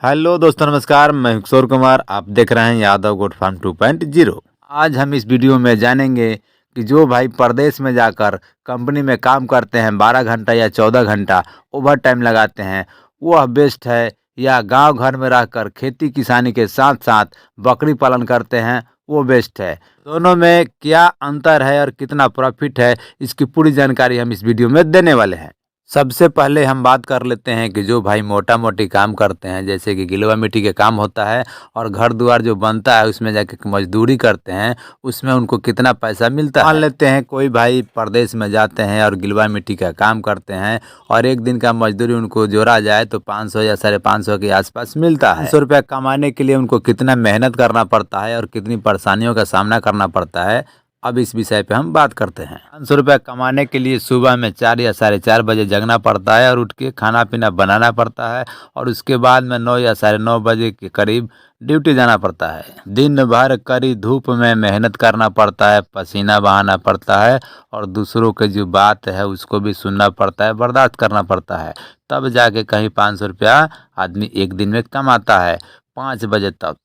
Hello दोस्तों, नमस्कार। मैं किशोर कुमार, आप देख रहे हैं यादव गोट फार्म 2.0। आज हम इस वीडियो में जानेंगे कि जो भाई परदेश में जाकर कंपनी में काम करते हैं 12 घंटा या 14 घंटा ओवर टाइम लगाते हैं, वह बेस्ट है या गांव घर में रहकर खेती किसानी के साथ साथ बकरी पालन करते हैं वो बेस्ट है। दोनों में क्या अंतर है और कितना प्रॉफिट है, इसकी पूरी जानकारी हम इस वीडियो में देने वाले हैं। सबसे पहले हम बात कर लेते हैं कि जो भाई मोटा मोटी काम करते हैं, जैसे कि गिलवा मिट्टी के काम होता है और घर द्वार जो बनता है उसमें जाके मजदूरी करते हैं, उसमें उनको कितना पैसा मिलता है। मान लेते हैं कोई भाई परदेश में जाते हैं और गिलवा मिट्टी का काम करते हैं और एक दिन का मजदूरी उनको जोड़ा जाए तो 500 या 550 के आसपास मिलता है। 500 रुपया कमाने के लिए उनको कितना मेहनत करना पड़ता है और कितनी परेशानियों का सामना करना पड़ता है, अब इस विषय पे हम बात करते हैं। 500 रुपया कमाने के लिए सुबह में 4 या 4:30 बजे जगना पड़ता है और उठ के खाना पीना बनाना पड़ता है और उसके बाद में 9 या 9:30 बजे के करीब ड्यूटी जाना पड़ता है। दिन भर कड़ी धूप में मेहनत करना पड़ता है, पसीना बहाना पड़ता है और दूसरों की जो बात है उसको भी सुनना पड़ता है, बर्दाश्त करना पड़ता है, तब जाके कहीं 500 रुपया आदमी एक दिन में कमाता है। 5 बजे तक,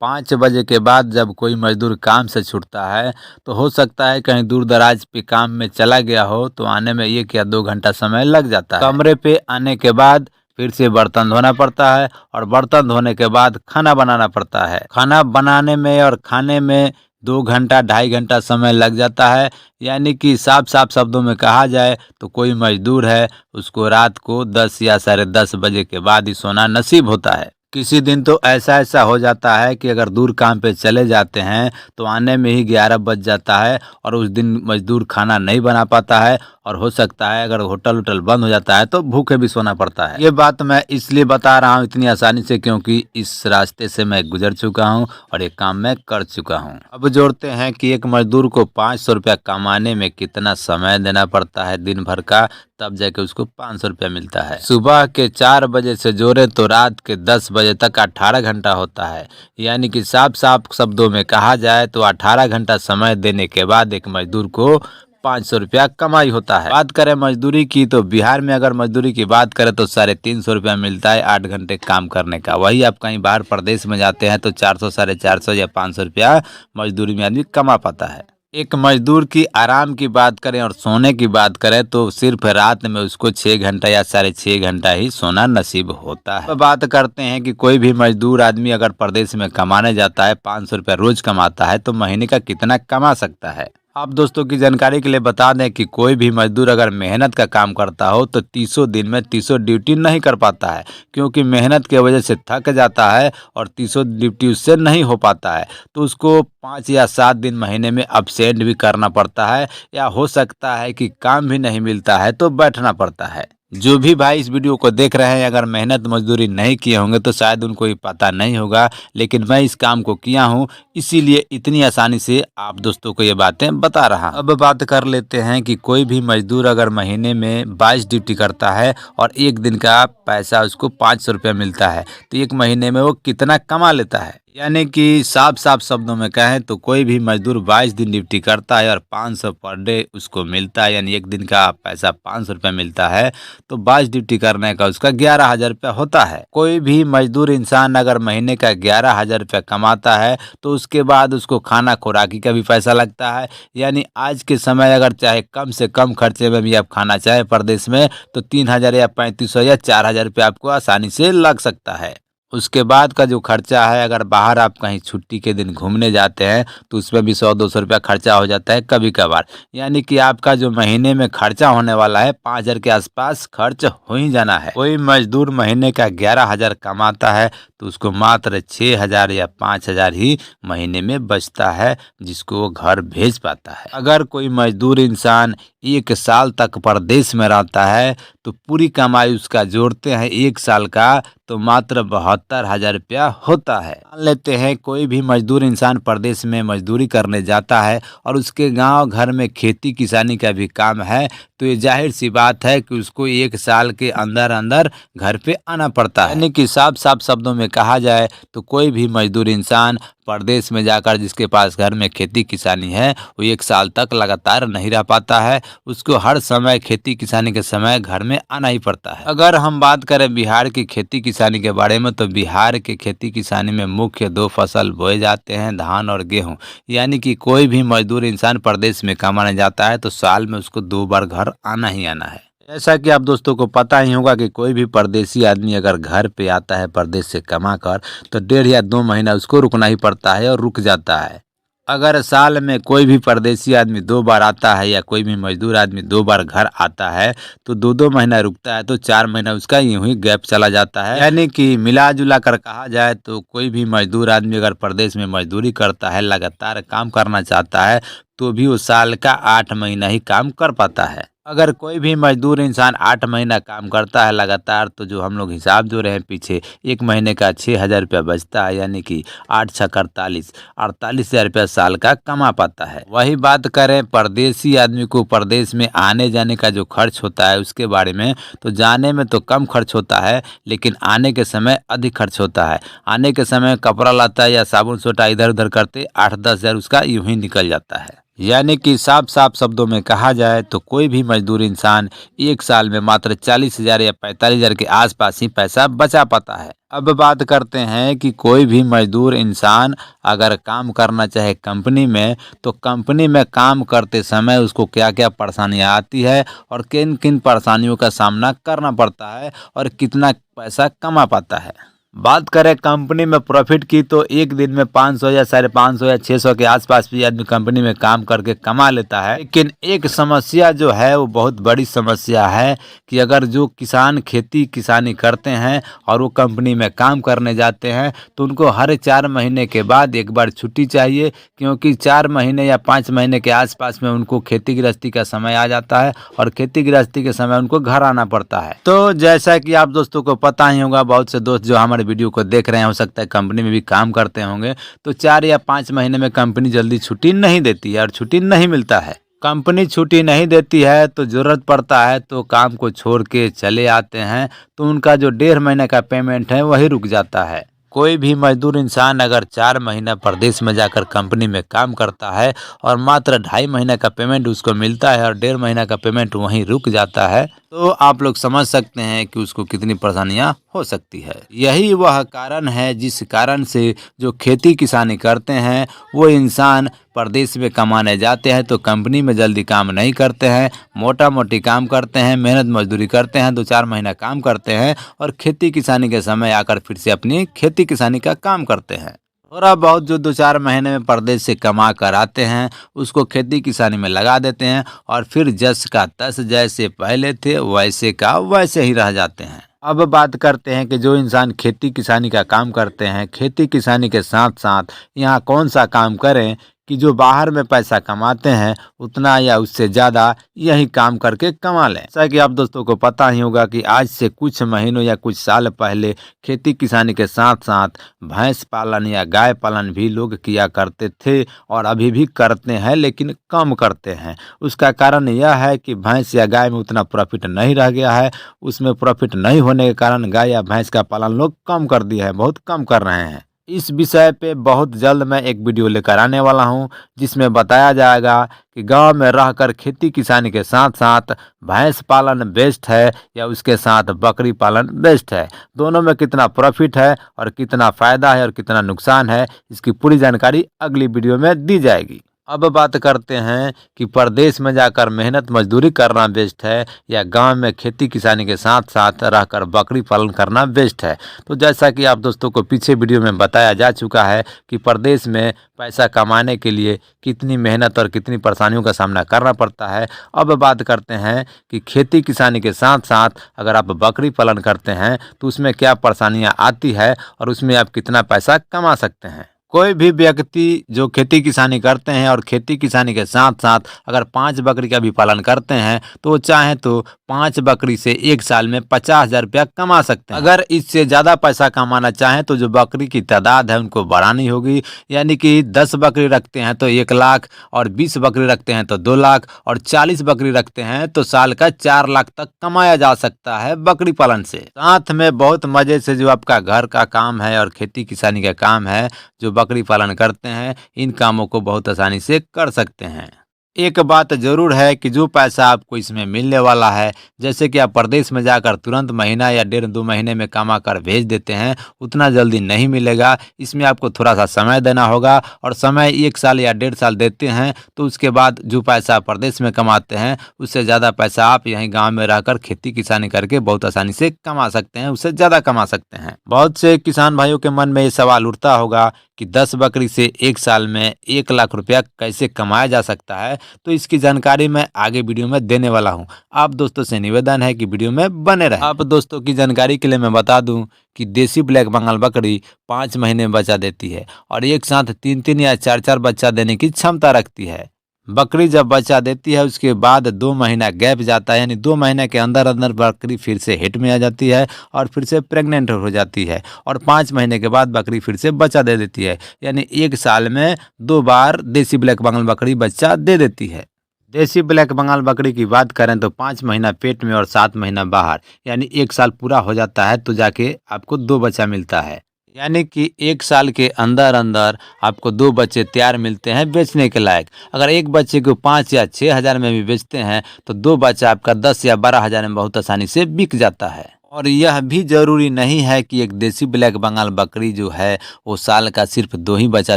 5 बजे के बाद जब कोई मजदूर काम से छूटता है तो हो सकता है कहीं दूर दराज पे काम में चला गया हो तो आने में 1 या 2 घंटा समय लग जाता है। कमरे पे आने के बाद फिर से बर्तन धोना पड़ता है और बर्तन धोने के बाद खाना बनाना पड़ता है। खाना बनाने में और खाने में 2 घंटा 2.5 घंटा समय लग जाता है। यानी कि साफ साफ शब्दों में कहा जाए तो कोई मजदूर है उसको रात को 10 या 10:30 बजे के बाद ही सोना नसीब होता है। किसी दिन तो ऐसा ऐसा हो जाता है कि अगर दूर काम पे चले जाते हैं तो आने में ही 11 बज जाता है और उस दिन मजदूर खाना नहीं बना पाता है और हो सकता है अगर होटल वोटल बंद हो जाता है तो भूखे भी सोना पड़ता है। ये बात मैं इसलिए बता रहा हूँ इतनी आसानी से क्योंकि इस रास्ते से मैं गुजर चुका हूँ और ये काम मैं कर चुका हूँ। अब जोड़ते हैं कि एक मजदूर को 500 रुपया कमाने में कितना समय देना पड़ता है दिन भर का, तब जाके उसको 500 रुपया मिलता है। सुबह के 4 बजे से जोड़े तो रात के 10 बजे तक 18 घंटा होता है। यानी कि साफ साफ शब्दों में कहा जाए तो 18 घंटा समय देने के बाद एक मजदूर को 500 रुपया कमाई होता है। बात करें मजदूरी की तो बिहार में अगर मजदूरी की बात करें तो 350 रुपया मिलता है 8 घंटे काम करने का। वही आप कहीं बाहर प्रदेश में जाते हैं तो 400, 450 या 500 रुपया मजदूरी में आदमी कमा पाता है। एक मजदूर की आराम की बात करें और सोने की बात करें तो सिर्फ रात में उसको 6 घंटा या 6.5 घंटा ही सोना नसीब होता है। तो बात करते हैं कि कोई भी मजदूर आदमी अगर प्रदेश में कमाने जाता है 500 रुपया रोज कमाता है तो महीने का कितना कमा सकता है। आप दोस्तों की जानकारी के लिए बता दें कि कोई भी मजदूर अगर मेहनत का काम करता हो तो 30 दिन में 30 ड्यूटी नहीं कर पाता है, क्योंकि मेहनत की वजह से थक जाता है और 30 ड्यूटी उससे नहीं हो पाता है तो उसको 5 या 7 दिन महीने में अब्सेंट भी करना पड़ता है या हो सकता है कि काम भी नहीं मिलता है तो बैठना पड़ता है। जो भी भाई इस वीडियो को देख रहे हैं अगर मेहनत मजदूरी नहीं किए होंगे तो शायद उनको ये पता नहीं होगा, लेकिन मैं इस काम को किया हूँ इसीलिए इतनी आसानी से आप दोस्तों को ये बातें बता रहा हूँ। अब बात कर लेते हैं कि कोई भी मजदूर अगर महीने में 22 ड्यूटी करता है और एक दिन का पैसा उसको 500 रुपया मिलता है तो एक महीने में वो कितना कमा लेता है। यानी कि साफ साफ शब्दों में कहें तो कोई भी मजदूर 22 दिन ड्यूटी करता है और 500 पर डे उसको मिलता है, यानी एक दिन का पैसा 500 रुपया मिलता है तो 22 ड्यूटी करने का उसका 11,000 रुपया होता है। कोई भी मजदूर इंसान अगर महीने का 11,000 रुपया कमाता है तो उसके बाद उसको खाना खुराकी का भी पैसा लगता है। यानी आज के समय अगर चाहे कम से कम खर्चे में भी आप खाना चाहे प्रदेश में तो 3,000 या 3,500 या 4,000 रुपया आपको आसानी से लग सकता है। उसके बाद का जो खर्चा है अगर बाहर आप कहीं छुट्टी के दिन घूमने जाते हैं तो उसमें भी 100-200 रुपया खर्चा हो जाता है कभी कभार। यानी कि आपका जो महीने में खर्चा होने वाला है 5,000 के आसपास खर्च हो ही जाना है। कोई मजदूर महीने का 11,000 कमाता है तो उसको मात्र 6,000 या 5,000 ही महीने में बचता है जिसको वो घर भेज पाता है। अगर कोई मजदूर इंसान 1 साल तक परदेश में रहता है तो पूरी कमाई उसका जोड़ते हैं 1 साल का तो मात्र 72,000 रुपया होता है। मान लेते हैं कोई भी मजदूर इंसान प्रदेश में मजदूरी करने जाता है और उसके गांव घर में खेती किसानी का भी काम है तो ये जाहिर सी बात है कि उसको 1 साल के अंदर अंदर घर पे आना पड़ता है। यानी कि साफ साफ शब्दों में कहा जाए तो कोई भी मजदूर इंसान परदेश में जाकर जिसके पास घर में खेती किसानी है वो 1 साल तक लगातार नहीं रह पाता है। उसको हर समय खेती किसानी के समय घर में आना ही पड़ता है। अगर हम बात करें बिहार की खेती किसानी के बारे में तो बिहार के खेती किसानी में मुख्य 2 फसल बोए जाते हैं, धान और गेहूँ। यानी कि कोई भी मजदूर इंसान परदेश में कमाने जाता है तो साल में उसको 2 बार घर आना ही आना है। जैसा कि आप दोस्तों को पता ही होगा कि कोई भी परदेसी आदमी अगर घर पे आता है परदेश से कमा कर तो 1.5 या 2 महीना उसको रुकना ही पड़ता है और रुक जाता है। अगर साल में कोई भी परदेसी आदमी 2 बार आता है या कोई भी मजदूर आदमी 2 बार घर आता है तो 2-2 महीना रुकता है तो 4 महीना उसका यूं ही गैप चला जाता है। यानी कि मिला जुला कर कहा जाए तो कोई भी मजदूर आदमी अगर परदेश में मजदूरी करता है, लगातार काम करना चाहता है तो भी वो साल का 8 महीना ही काम कर पाता है। अगर कोई भी मजदूर इंसान 8 महीना काम करता है लगातार तो जो हम लोग हिसाब जो रहे पीछे 1 महीने का 6,000 रुपया बचता है। यानी कि 8 छक 48,000 रुपया साल का कमा पाता है। वही बात करें परदेसी आदमी को परदेश में आने जाने का जो खर्च होता है उसके बारे में तो जाने में तो कम खर्च होता है लेकिन आने के समय अधिक खर्च होता है। आने के समय कपड़ा लाता या साबुन सोटा इधर उधर करते 8-10 हज़ार उसका यूं ही निकल जाता है। यानी कि साफ साफ शब्दों में कहा जाए तो कोई भी मजदूर इंसान 1 साल में मात्र 40,000 या 45,000 के आसपास ही पैसा बचा पाता है। अब बात करते हैं कि कोई भी मजदूर इंसान अगर काम करना चाहे कंपनी में तो कंपनी में काम करते समय उसको क्या क्या परेशानियां आती है और किन किन परेशानियों का सामना करना पड़ता है और कितना पैसा कमा पाता है। बात करें कंपनी में प्रॉफिट की तो एक दिन में 500 या 550 या 600 के आसपास भी आदमी कंपनी में काम करके कमा लेता है। लेकिन एक समस्या जो है वो बहुत बड़ी समस्या है कि अगर जो किसान खेती किसानी करते हैं और वो कंपनी में काम करने जाते हैं तो उनको हर 4 महीने के बाद एक बार छुट्टी चाहिए, क्योंकि 4 महीने या 5 महीने के आसपास में उनको खेती गृहस्थी का समय आ जाता है और खेती गृहस्थी के समय उनको घर आना पड़ता है। तो जैसा कि आप दोस्तों को पता ही होगा, बहुत से दोस्त जो हमारे वीडियो को देख रहे हैं हो सकता है कंपनी में भी काम करते होंगे, तो 4 या 5 महीने में कंपनी जल्दी छुट्टी नहीं देती है और छुट्टी नहीं मिलता है। कंपनी छुट्टी नहीं देती है तो जरूरत पड़ता है तो काम को छोड़ के चले आते हैं तो उनका जो 1.5 महीने का पेमेंट है वही रुक जाता है। कोई भी मजदूर इंसान अगर 4 महीना प्रदेश में जाकर कंपनी में काम करता है और मात्र 2.5 महीने का पेमेंट उसको मिलता है और 1.5 महीना का पेमेंट वहीं रुक जाता है तो आप लोग समझ सकते हैं कि उसको कितनी परेशानियां हो सकती है। यही वह कारण है जिस कारण से जो खेती किसानी करते हैं वो इंसान परदेश में कमाने जाते हैं तो कंपनी में जल्दी काम नहीं करते हैं, मोटा मोटी काम करते हैं, मेहनत मजदूरी करते हैं, 2-4 महीना काम करते हैं और खेती किसानी के समय आकर फिर से अपनी खेती किसानी का काम करते हैं। थोड़ा बहुत जो 2-4 महीने में परदेश से कमा कर आते हैं उसको खेती किसानी में लगा देते हैं और फिर जस का तस जैसे पहले थे वैसे का वैसे ही रह जाते हैं। अब बात करते हैं कि जो इंसान खेती किसानी का काम करते हैं, खेती किसानी के साथ साथ यहाँ कौन सा काम करें कि जो बाहर में पैसा कमाते हैं उतना या उससे ज़्यादा यही काम करके कमा लें। जैसा कि आप दोस्तों को पता ही होगा कि आज से कुछ महीनों या कुछ साल पहले खेती किसानी के साथ साथ भैंस पालन या गाय पालन भी लोग किया करते थे और अभी भी करते हैं, लेकिन कम करते हैं। उसका कारण यह है कि भैंस या गाय में उतना प्रॉफिट नहीं रह गया है। उसमें प्रॉफिट नहीं होने के कारण गाय या भैंस का पालन लोग कम कर दिया है, बहुत कम कर रहे हैं। इस विषय पे बहुत जल्द मैं एक वीडियो लेकर आने वाला हूं जिसमें बताया जाएगा कि गांव में रहकर खेती किसानी के साथ साथ भैंस पालन बेस्ट है या उसके साथ बकरी पालन बेस्ट है, दोनों में कितना प्रॉफिट है और कितना फ़ायदा है और कितना नुकसान है, इसकी पूरी जानकारी अगली वीडियो में दी जाएगी। अब बात करते हैं कि परदेश में जाकर मेहनत मजदूरी करना बेस्ट है या गांव में खेती किसानी के साथ साथ रहकर बकरी पालन करना बेस्ट है। तो जैसा कि आप दोस्तों को पीछे वीडियो में बताया जा चुका है कि परदेश में पैसा कमाने के लिए कितनी मेहनत और कितनी परेशानियों का सामना करना पड़ता है। अब बात करते हैं कि खेती किसानी के साथ साथ अगर आप बकरी पालन करते हैं तो उसमें क्या परेशानियाँ आती है और उसमें आप कितना पैसा कमा सकते हैं। कोई भी व्यक्ति जो खेती किसानी करते हैं और खेती किसानी के साथ साथ अगर 5 बकरी का भी पालन करते हैं तो वो चाहे तो 5 बकरी से एक साल में 50,000 रुपया कमा सकते हैं। अगर इससे ज़्यादा पैसा कमाना चाहें तो जो बकरी की तादाद है उनको बढ़ानी होगी, यानी कि 10 बकरी रखते हैं तो 1 लाख, और 20 बकरी रखते हैं तो 2 लाख, और 40 बकरी रखते हैं तो साल का 4 लाख तक कमाया जा सकता है बकरी पालन से। साथ में बहुत मज़े से जो आपका घर का काम है और खेती किसानी का काम है, जो बकरी पालन करते हैं, इन कामों को बहुत आसानी से कर सकते हैं। एक बात ज़रूर है कि जो पैसा आपको इसमें मिलने वाला है, जैसे कि आप प्रदेश में जाकर तुरंत महीना या 1.5-2 महीने में कमा कर भेज देते हैं, उतना जल्दी नहीं मिलेगा। इसमें आपको थोड़ा सा समय देना होगा, और समय 1 साल या 1.5 साल देते हैं तो उसके बाद जो पैसा प्रदेश में कमाते हैं उससे ज़्यादा पैसा आप यहीं गाँव में रहकर खेती किसानी करके बहुत आसानी से कमा सकते हैं, उससे ज़्यादा कमा सकते हैं। बहुत से किसान भाइयों के मन में ये सवाल उठता होगा कि 10 बकरी से एक साल में 1 लाख रुपया कैसे कमाया जा सकता है, तो इसकी जानकारी मैं आगे वीडियो में देने वाला हूं। आप दोस्तों से निवेदन है कि वीडियो में बने रहें। आप दोस्तों की जानकारी के लिए मैं बता दूं कि देसी ब्लैक बंगाल बकरी 5 महीने में बच्चा देती है और एक साथ 3-3 या 4-4 बच्चा देने की क्षमता रखती है। बकरी जब बच्चा देती है उसके बाद 2 महीना गैप जाता है, यानी 2 महीने के अंदर अंदर बकरी फिर से हिट में आ जाती है और फिर से प्रेग्नेंट हो जाती है, और 5 महीने के बाद बकरी फिर से बच्चा दे देती है, यानी 1 साल में 2 बार देसी ब्लैक बंगाल बकरी बच्चा दे देती है। देसी ब्लैक बंगाल बकरी की बात करें तो 5 महीना पेट में और 7 महीना बाहर, यानी 1 साल पूरा हो जाता है तो जाके आपको 2 बच्चा मिलता है, यानी कि 1 साल के अंदर अंदर आपको 2 बच्चे तैयार मिलते हैं बेचने के लायक। अगर एक बच्चे को 5 या 6 हज़ार में भी बेचते हैं तो 2 बच्चा आपका 10 या 12 हज़ार में बहुत आसानी से बिक जाता है। और यह भी जरूरी नहीं है कि एक देसी ब्लैक बंगाल बकरी जो है वो साल का सिर्फ 2 ही बच्चा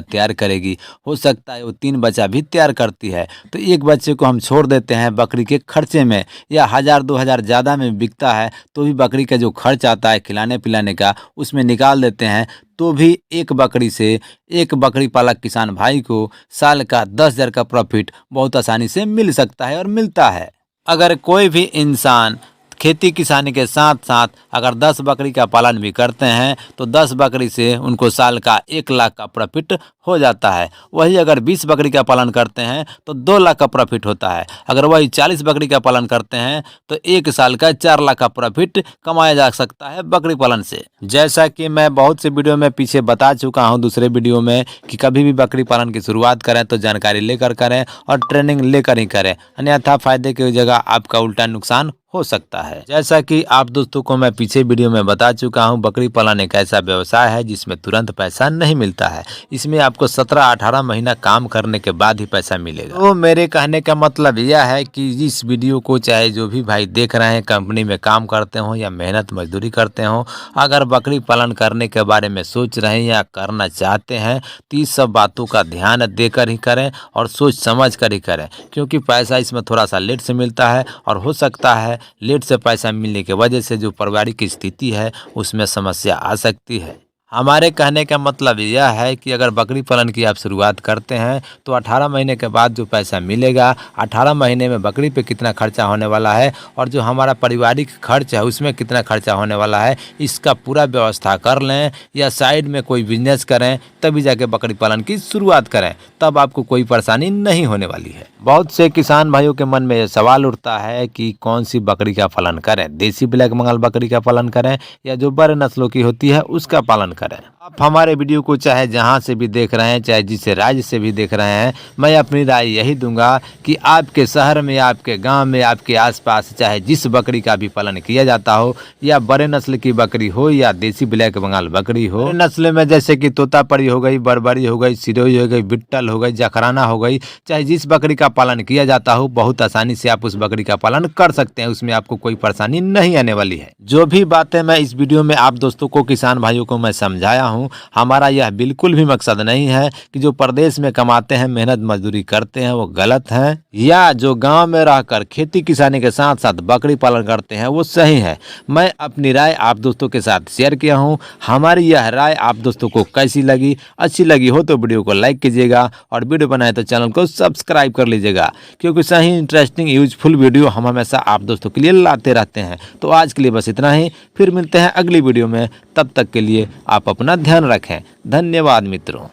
तैयार करेगी, हो सकता है वो 3 बच्चा भी तैयार करती है। तो एक बच्चे को हम छोड़ देते हैं बकरी के खर्चे में, या 1,000-2,000 ज़्यादा में बिकता है तो भी बकरी का जो खर्च आता है खिलाने पिलाने का उसमें निकाल देते हैं, तो भी एक बकरी से एक बकरी पालक किसान भाई को साल का 10,000 का प्रॉफिट बहुत आसानी से मिल सकता है और मिलता है। अगर कोई भी इंसान खेती किसानी के साथ साथ अगर 10 बकरी का पालन भी करते हैं तो 10 बकरी से उनको साल का 1 लाख का प्रॉफिट हो जाता है। वही अगर 20 बकरी का पालन करते हैं तो 2 लाख का प्रॉफिट होता है। अगर वही 40 बकरी का पालन करते हैं तो 1 साल का 4 लाख का प्रॉफिट कमाया जा सकता है बकरी पालन से। जैसा कि मैं बहुत से वीडियो में पीछे बता चुका हूं दूसरे वीडियो में कि कभी भी बकरी पालन की शुरुआत करें तो जानकारी लेकर करें और ट्रेनिंग लेकर ही करें, अन्यथा फायदे की जगह आपका उल्टा नुकसान हो सकता है। जैसा कि आप दोस्तों को मैं पीछे वीडियो में बता चुका हूं, बकरी पालन एक ऐसा व्यवसाय है जिसमें तुरंत पैसा नहीं मिलता है। इसमें आपको 17-18 महीना काम करने के बाद ही पैसा मिलेगा। तो मेरे कहने का मतलब यह है कि इस वीडियो को चाहे जो भी भाई देख रहे हैं, कंपनी में काम करते हो या मेहनत मजदूरी करते हो, अगर बकरी पालन करने के बारे में सोच रहे हैं या करना चाहते हैं तो इस सब बातों का ध्यान देकर ही करें और सोच समझ कर ही करें, क्योंकि पैसा इसमें थोड़ा सा लेट से मिलता है और हो सकता है लेट से पैसा मिलने की वजह से जो पारिवारिक स्थिति है उसमें समस्या आ सकती है। हमारे कहने का मतलब यह है कि अगर बकरी पालन की आप शुरुआत करते हैं तो 18 महीने के बाद जो पैसा मिलेगा, 18 महीने में बकरी पे कितना खर्चा होने वाला है और जो हमारा पारिवारिक खर्च है उसमें कितना खर्चा होने वाला है, इसका पूरा व्यवस्था कर लें या साइड में कोई बिजनेस करें तभी जाके बकरी पालन की शुरुआत करें, तब आपको कोई परेशानी नहीं होने वाली है। बहुत से किसान भाइयों के मन में यह सवाल उठता है कि कौन सी बकरी का पालन करें, देसी ब्लैक बंगाल बकरी का पालन करें या जो बड़े नस्लों की होती है उसका पालन करें। आप हमारे वीडियो को चाहे जहां से भी देख रहे हैं, चाहे जिस राज्य से भी देख रहे हैं, मैं अपनी राय यही दूंगा कि आपके शहर में, आपके गांव में, आपके आसपास चाहे जिस बकरी का भी पालन किया जाता हो, या बड़े नस्ल की बकरी हो या देसी ब्लैक बंगाल बकरी हो, नस्ल में जैसे कि तोतापरी हो गई, बरबरी हो गई, सिरोही हो गई, बिट्टल हो गई, जखराना हो गई, चाहे जिस बकरी का पालन किया जाता हो, बहुत आसानी से आप उस बकरी का पालन कर सकते हैं, उसमें आपको कोई परेशानी नहीं आने वाली है। जो भी बातें मैं इस वीडियो में आप दोस्तों को, किसान भाइयों को मैं समझाया हूं, हमारा यह बिल्कुल भी मकसद नहीं है कि जो प्रदेश में कमाते हैं, मेहनत मजदूरी करते हैं वो गलत है, या जो गांव में रहकर खेती किसानी के साथ साथ बकरी पालन करते हैं वो सही है। मैं अपनी राय आप दोस्तों के साथ शेयर किया हूं। हमारी यह राय आप दोस्तों को कैसी लगी, अच्छी लगी हो तो वीडियो को लाइक कीजिएगा और वीडियो बनाए तो चैनल को सब्सक्राइब कर लीजिएगा, क्योंकि सही इंटरेस्टिंग यूजफुल वीडियो हम हमेशा आप दोस्तों के लिए लाते रहते हैं। तो आज के लिए बस इतना ही, फिर मिलते हैं अगली वीडियो में, तब तक के लिए आप अपना ध्यान रखें। धन्यवाद मित्रों।